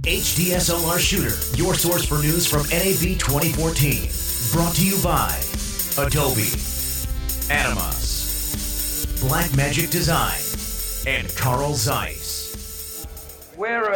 HDSLR Shooter, your source for news from NAB 2014. Brought to you by Adobe, Atomos, Blackmagic Design, and Carl Zeiss. We're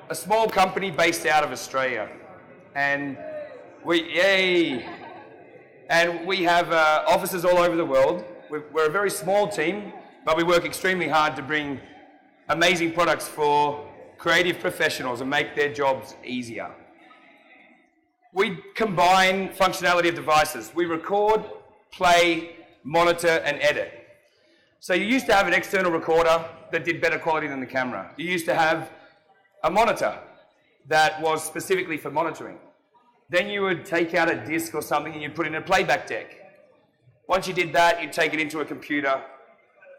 a small company based out of Australia, and we have offices all over the world. We're a very small team, but we work extremely hard to bring amazing products for creative professionals and make their jobs easier. We combine functionality of devices. We record, play, monitor, and edit. So you used to have an external recorder that did better quality than the camera. You used to have a monitor that was specifically for monitoring. Then you would take out a disc or something and you'd put in a playback deck. Once you did that, you'd take it into a computer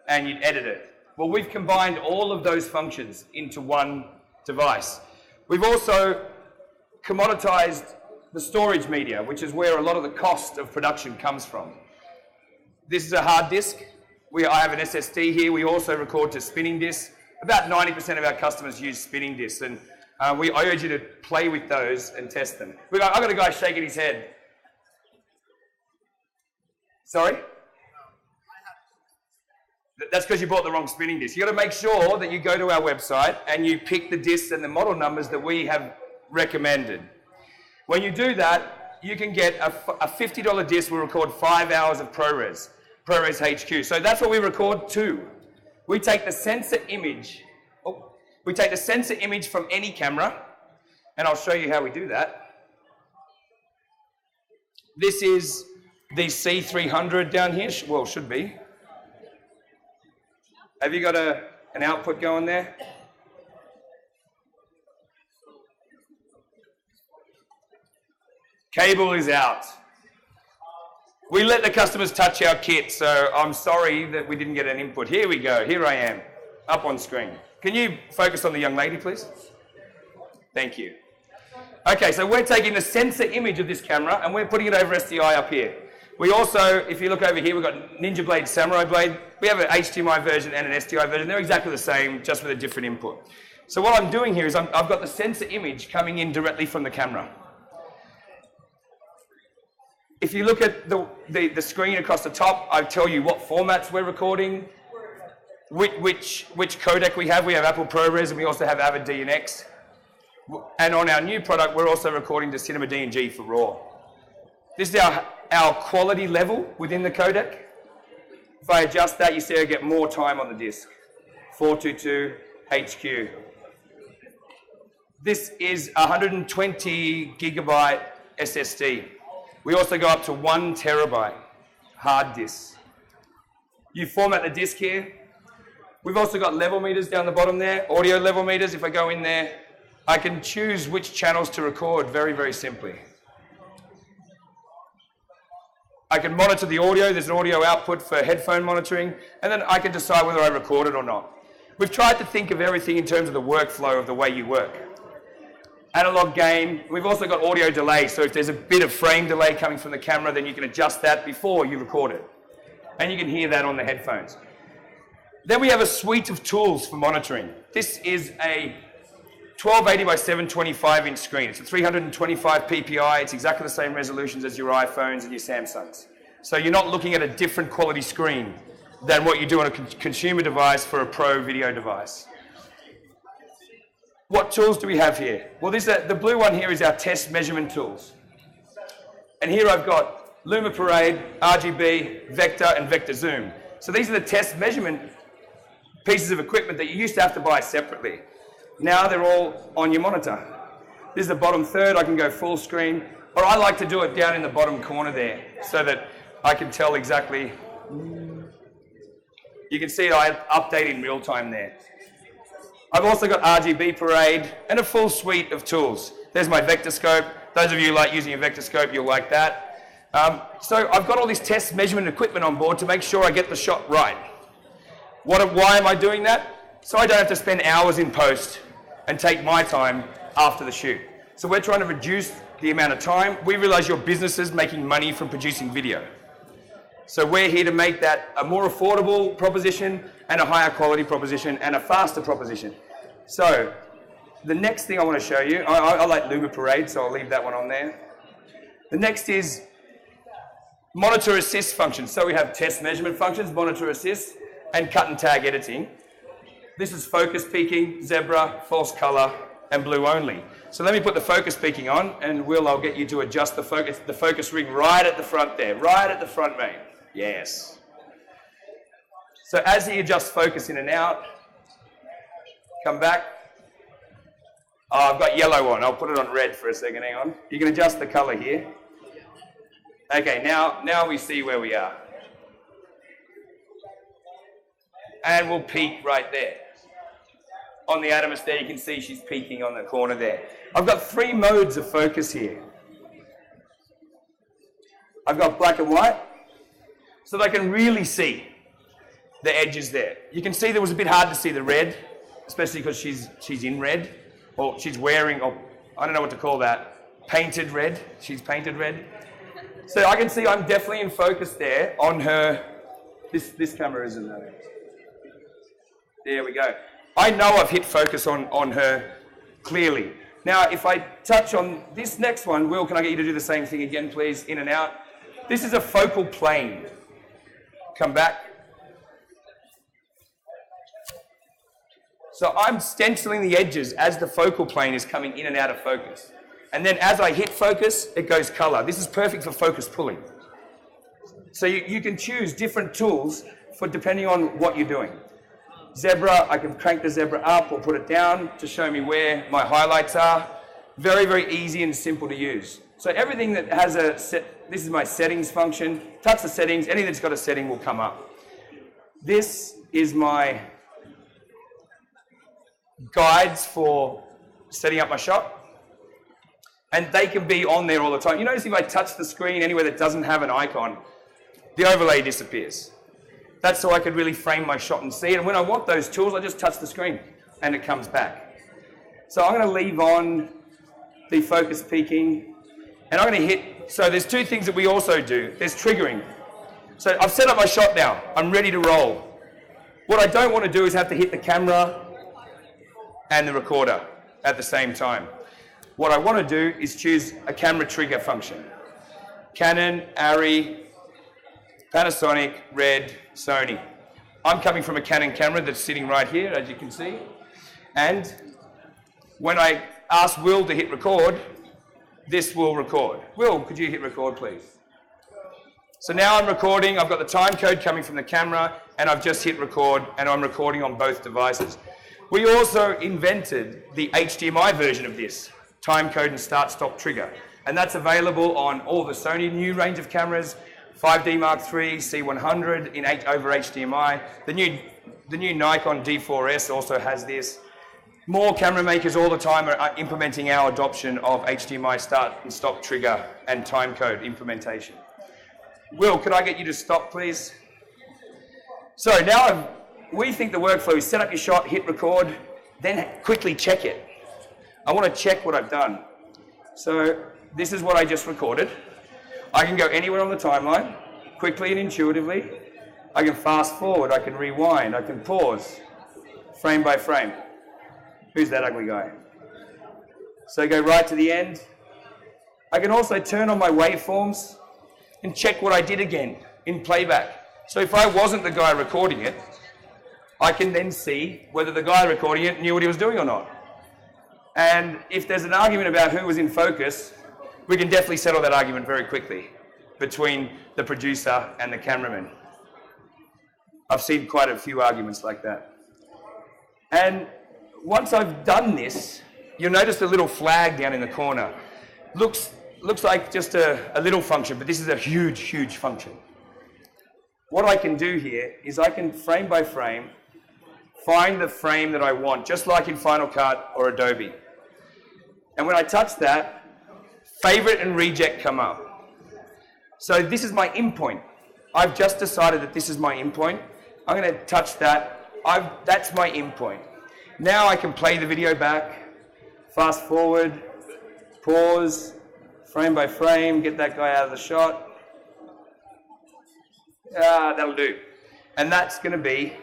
and you'd edit it. Well, we've combined all of those functions into one device. We've also commoditized the storage media, which is where a lot of the cost of production comes from. This is a hard disk. I have an SSD here. We also record to spinning disks. About 90% of our customers use spinning disks, and I urge you to play with those and test them. I've got a guy shaking his head. Sorry? That's because you bought the wrong spinning disc. You've got to make sure that you go to our website and you pick the discs and the model numbers that we have recommended. When you do that, you can get a $50 disc will record 5 hours of ProRes HQ. So that's what we record to. We take the sensor image. We take the sensor image from any camera, and I'll show you how we do that. This is the C300 down here. Well, should be. Have you got an output going there? Cable is out. We let the customers touch our kit, so I'm sorry that we didn't get an input. Here we go. Here I am, up on screen. Can you focus on the young lady, please? Thank you. Okay, so we're taking the sensor image of this camera and we're putting it over SDI up here. We also, if you look over here, we've got Ninja Blade, Samurai Blade. We have an HDMI version and an SDI version. They're exactly the same, just with a different input. So what I'm doing here is I've got the sensor image coming in directly from the camera. If you look at the screen across the top, I tell you what formats we're recording, which codec we have. We have Apple ProRes and we also have Avid DNX. And on our new product, we're also recording to Cinema DNG for RAW. This is our quality level within the codec. If I adjust that, you see I get more time on the disk. 422 HQ. This is 120 gigabyte SSD. We also go up to 1 terabyte hard disk. You format the disk here. We've also got level meters down the bottom there, audio level meters. If I go in there, I can choose which channels to record very, very simply. I can monitor the audio. There's an audio output for headphone monitoring, and then I can decide whether I record it or not. We've tried to think of everything in terms of the workflow of the way you work. Analog gain. We've also got audio delay, so if there's a bit of frame delay coming from the camera, then you can adjust that before you record it. And you can hear that on the headphones. Then we have a suite of tools for monitoring. This is a 1280 by 725 inch screen. It's a 325 ppi. It's exactly the same resolutions as your iPhones and your Samsungs. So you're not looking at a different quality screen than what you do on a consumer device for a pro video device. What tools do we have here? Well, the blue one here is our test measurement tools. And here I've got Luma Parade, RGB, Vector, and Vector Zoom. So these are the test measurement pieces of equipment that you used to have to buy separately. Now they're all on your monitor. This is the bottom third. I can go full screen, or I like to do it down in the bottom corner there so that I can tell exactly. You can see I update in real time there. I've also got RGB Parade and a full suite of tools. There's my vector scope. Those of you who like using a vector scope, you'll like that. So I've got all this test measurement equipment on board to make sure I get the shot right. Why am I doing that? So I don't have to spend hours in post and take my time after the shoot. So we're trying to reduce the amount of time. We realize your business is making money from producing video. So we're here to make that a more affordable proposition and a higher quality proposition and a faster proposition. So the next thing I want to show you, I like Luma Parade, so I'll leave that one on there. The next is monitor assist functions. So we have test measurement functions, monitor assist, and cut and tag editing. This is focus peaking, zebra, false color, and blue only. So let me put the focus peaking on, and Will, I'll get you to adjust the focus ring right at the front there, right at the front, mate. Yes. So as he adjusts focus in and out, come back. Oh, I've got yellow on. I'll put it on red for a second. Hang on. You can adjust the color here. Okay, now we see where we are. And we'll peak right there. On the Atomos there, you can see she's peaking on the corner there. I've got 3 modes of focus here. I've got black and white, so that I can really see the edges there. You can see there was a bit hard to see the red, especially because she's in red, or she's wearing, or I don't know what to call that, painted red. She's painted red. So I can see I'm definitely in focus there on her. This camera isn't there. There we go. I know I've hit focus on her clearly. Now, if I touch on this next one, Will, can I get you to do the same thing again, please? In and out. This is a focal plane. Come back. So I'm stenciling the edges as the focal plane is coming in and out of focus. And then as I hit focus, it goes color. This is perfect for focus pulling. So you can choose different tools for depending on what you're doing. Zebra, I can crank the zebra up or put it down to show me where my highlights are. Very, very easy and simple to use. So everything that has a set, this is my settings function. Touch the settings, anything that's got a setting will come up. This is my guides for setting up my shot. And they can be on there all the time. You notice if I touch the screen anywhere that doesn't have an icon, the overlay disappears. That's so I could really frame my shot and see it. And when I want those tools, I just touch the screen and it comes back. So I'm going to leave on the focus peaking. And I'm going to hit, so there's 2 things that we also do. There's triggering. So I've set up my shot now. I'm ready to roll. What I don't want to do is have to hit the camera and the recorder at the same time. What I want to do is choose a camera trigger function. Canon, Arri, Panasonic, Red, Sony. I'm coming from a Canon camera that's sitting right here, as you can see. And when I ask Will to hit record, this will record. Will, could you hit record, please? So now I'm recording. I've got the time code coming from the camera, and I've just hit record, and I'm recording on both devices. We also invented the HDMI version of this, time code and start-stop trigger. And that's available on all the Sony new range of cameras, 5D Mark III, C100 over HDMI. The new Nikon D4S also has this. More camera makers all the time are implementing our adoption of HDMI start and stop trigger and time code implementation. Will, could I get you to stop, please? So now we think the workflow is set up your shot, hit record, then quickly check it. I want to check what I've done. So this is what I just recorded. I can go anywhere on the timeline, quickly and intuitively. I can fast forward, I can rewind, I can pause, frame by frame. Who's that ugly guy? So go right to the end. I can also turn on my waveforms and check what I did again in playback. So if I wasn't the guy recording it, I can then see whether the guy recording it knew what he was doing or not. And if there's an argument about who was in focus, we can definitely settle that argument very quickly between the producer and the cameraman. I've seen quite a few arguments like that. And once I've done this, you'll notice the little flag down in the corner. Looks like just a little function, but this is a huge, huge function. What I can do here is I can, frame by frame, find the frame that I want, just like in Final Cut or Adobe. And when I touch that, favorite and reject come up. So this is my in point. I've just decided that this is my in point. I'm going to touch that. That's my in point. Now I can play the video back, fast forward, pause, frame by frame, get that guy out of the shot. That'll do. And that's going to be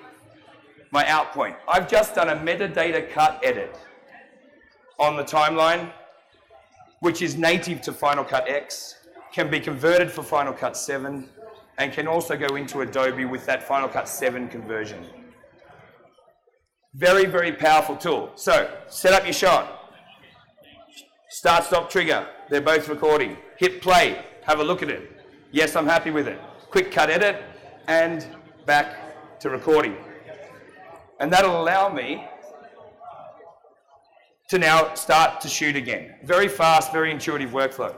my out point. I've just done a metadata cut edit. on the timeline, which is native to Final Cut X, can be converted for Final Cut 7, and can also go into Adobe with that Final Cut 7 conversion. Very, very powerful tool. So, set up your shot. Start, stop, trigger. They're both recording. Hit play. Have a look at it. Yes, I'm happy with it. Quick cut edit, and back to recording. And that'll allow me to now start to shoot again. Very fast, very intuitive workflow.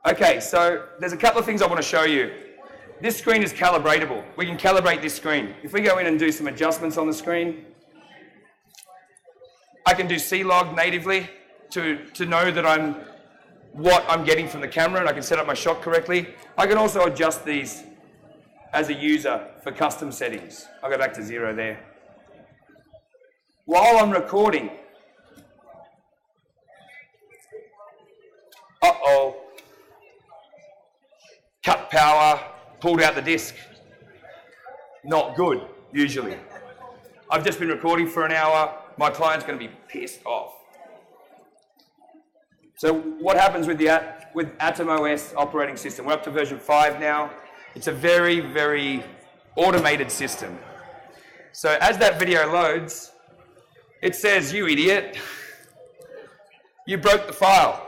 Okay, so there's a couple of things I want to show you. This screen is calibratable. We can calibrate this screen. If we go in and do some adjustments on the screen, I can do C-log natively to know that what I'm getting from the camera, and I can set up my shot correctly. I can also adjust these as a user for custom settings. I'll go back to 0 there. While I'm recording, cut power, pulled out the disc. Not good, usually. I've just been recording for an hour. My client's going to be pissed off. So what happens with Atomos operating system? We're up to version 5 now. It's a very, very automated system. So as that video loads, it says, "You idiot, you broke the file."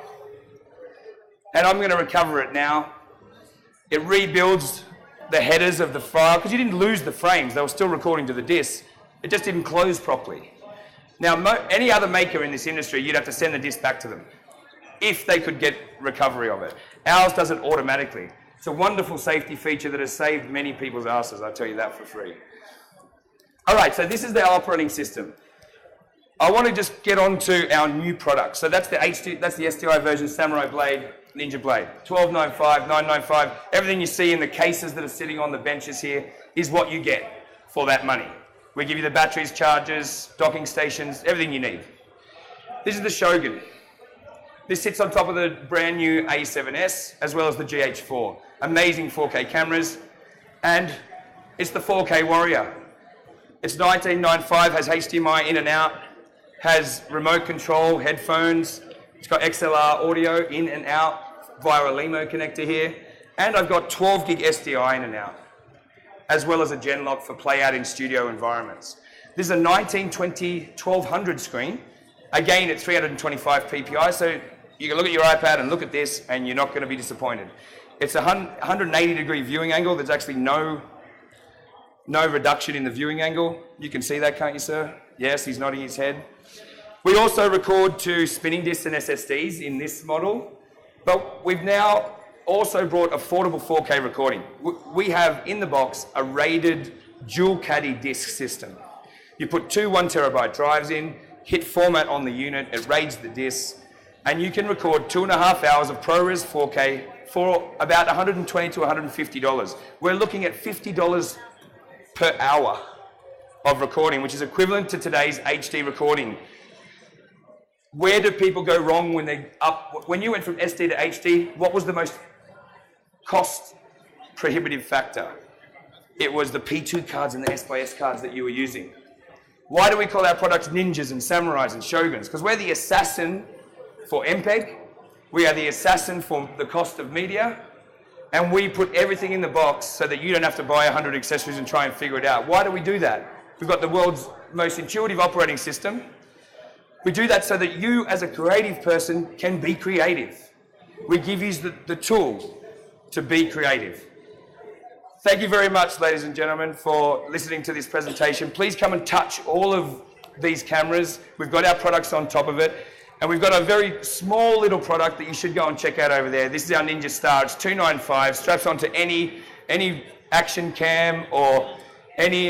And I'm going to recover it now. It rebuilds the headers of the file, because you didn't lose the frames, they were still recording to the disk. It just didn't close properly. Now, any other maker in this industry, you'd have to send the disk back to them if they could get recovery of it. Ours does it automatically. It's a wonderful safety feature that has saved many people's asses, I'll tell you that for free. All right, so this is the operating system. I want to just get on to our new product. So that's the SDI version, Samurai Blade, Ninja Blade. 1295, 995, everything you see in the cases that are sitting on the benches here is what you get for that money. We give you the batteries, chargers, docking stations, everything you need. This is the Shogun. This sits on top of the brand new A7S, as well as the GH4. Amazing 4K cameras, and it's the 4K Warrior. It's 1995, has HDMI in and out, has remote control, headphones, it's got XLR audio in and out via a LEMO connector here, and I've got 12 gig SDI in and out, as well as a Genlock for play out in studio environments. This is a 1920 1200 screen, again at 325 PPI, so you can look at your iPad and look at this and you're not going to be disappointed. It's a 180 degree viewing angle. There's actually no reduction in the viewing angle. You can see that, can't you, sir? Yes, he's nodding his head. We also record to spinning discs and SSDs in this model, but we've now also brought affordable 4K recording. We have in the box a rated dual caddy disc system. You put two 1 terabyte drives in, hit format on the unit, it raids the discs, and you can record 2.5 hours of ProRes 4K for about $120 to $150. We're looking at $50 per hour of recording, which is equivalent to today's HD recording. Where do people go wrong when you went from SD to HD? What was the most cost prohibitive factor? It was the P2 cards and the S/S cards that you were using. Why do we call our products ninjas and samurais and shoguns? Because we're the assassin for MPEG, we are the assassin for the cost of media, and we put everything in the box so that you don't have to buy 100 accessories and try and figure it out. Why do we do that? We've got the world's most intuitive operating system. We do that so that you as a creative person can be creative. We give you the tool to be creative. Thank you very much, ladies and gentlemen, for listening to this presentation. Please come and touch all of these cameras. We've got our products on top of it. And we've got a very small little product that you should go and check out over there. This is our Ninja Star. It's $295, straps onto any action cam or any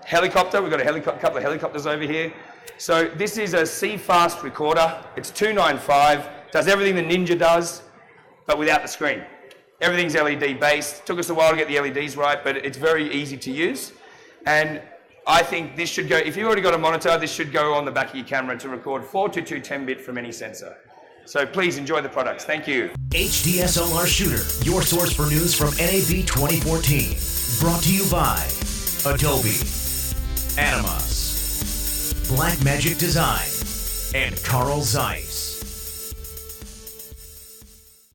helicopter. We've got a couple of helicopters over here. So this is a C-Fast recorder. It's $295, does everything the Ninja does, but without the screen. Everything's LED based. Took us a while to get the LEDs right, but it's very easy to use. And I think this should go, if you've already got a monitor, this should go on the back of your camera to record 422 10-bit from any sensor. So please enjoy the products. Thank you. HDSLR Shooter, your source for news from NAB 2014. Brought to you by Adobe, Atomos, Blackmagic Design, and Carl Zeiss.